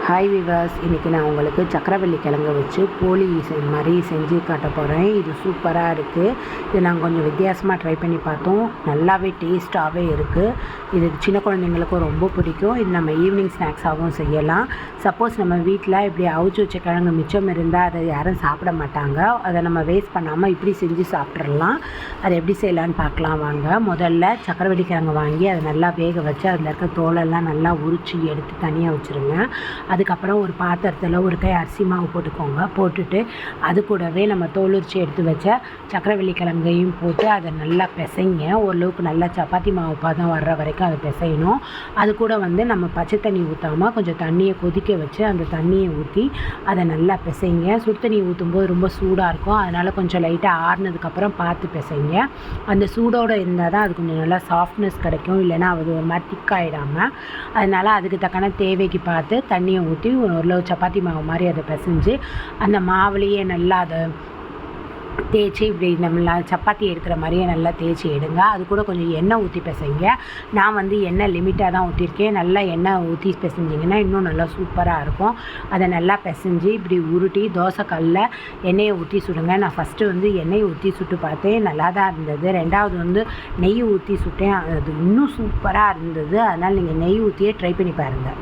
Hi விவாஸ், இன்றைக்கி நான் உங்களுக்கு சக்கரவள்ளி கிழங்கு வச்சு போலி மாதிரி செஞ்சு காட்ட போகிறேன். இது சூப்பராக இருக்குது. இது நாங்கள் கொஞ்சம் வித்தியாசமாக ட்ரை பண்ணி பார்த்தோம். நல்லாவே டேஸ்ட்டாகவே இருக்குது. இது சின்ன குழந்தைங்களுக்கும் ரொம்ப பிடிக்கும். இது நம்ம ஈவினிங் ஸ்நாக்ஸாகவும் செய்யலாம். சப்போஸ் நம்ம வீட்டில் இப்படி அவிச்சு வச்ச கிழங்கு மிச்சம் இருந்தால் அதை யாரும் சாப்பிட மாட்டாங்க. அதை நம்ம வேஸ்ட் பண்ணாமல் இப்படி செஞ்சு சாப்பிட்றலாம். அதை எப்படி செய்யலான்னு பார்க்கலாம் வாங்க. முதல்ல சக்கரவள்ளி கிழங்கு வாங்கி அதை நல்லா வேக வச்சு அதில் இருக்க தோலெல்லாம் நல்லா உரித்து எடுத்து தனியாக வச்சுருங்க. அதுக்கப்புறம் ஒரு பாத்திரத்தில் ஒரு கை அரிசி மாவு போட்டுக்கோங்க. போட்டுட்டு அது கூடவே நம்ம தோல் உரித்து எடுத்து வச்ச சக்கரவள்ளி கிழங்கையும் போட்டு அதை நல்லா பிசைங்க. ஓரளவுக்கு நல்லா சப்பாத்தி மாவு பதம் வர்ற வரைக்கும் அதை பிசையணும். அது கூட நம்ம பச்சை தண்ணி ஊற்றாமல் கொஞ்சம் தண்ணியை கொதிக்க வச்சு அந்த தண்ணியை ஊற்றி அதை நல்லா பிசைங்க. சுடு தண்ணி ஊற்றும்போது ரொம்ப சூடாக இருக்கும். அதனால் கொஞ்சம் லைட்டாக ஆறுனதுக்கப்புறம் பார்த்து பிசைங்க. அந்த சூடோடு இருந்தால் தான் அது கொஞ்சம் நல்லா சாஃப்ட்னஸ் கிடைக்கும். இல்லைன்னா அது ஒரு மாதிரி திக்காயிடாமல். அதனால் அதுக்கு தக்கன தேவைக்கு பார்த்து தண்ணியை ஊற்றி ஓரளவு சப்பாத்தி மாவு மாதிரி அதை பிசைஞ்சு அந்த மாவுலேயே நல்லா அதை தேய்ச்சி இப்படி நம்ம சப்பாத்தி எடுக்கிற மாதிரியே நல்லா தேய்ச்சி எடுங்க. அது கூட கொஞ்சம் எண்ணெய் ஊற்றி பிசைங்க. நான் எண்ணெய் லிமிட்டாக தான் ஊற்றிருக்கேன். நல்லா எண்ணெய் ஊற்றி பிசைஞ்சிங்கன்னா இன்னும் நல்லா சூப்பராக இருக்கும். அதை நல்லா பிசைஞ்சு இப்படி உருட்டி தோசை கல்லில் எண்ணெயை ஊற்றி சுடுங்க. நான் ஃபஸ்ட்டு எண்ணெயை ஊற்றி சுட்டு பார்த்தேன், நல்லா தான் இருந்தது. ரெண்டாவது நெய் ஊற்றி சுட்டேன், அது இன்னும் சூப்பராக இருந்தது. அதனால் நீங்கள் நெய் ஊற்றியே ட்ரை பண்ணி பாருங்கள்.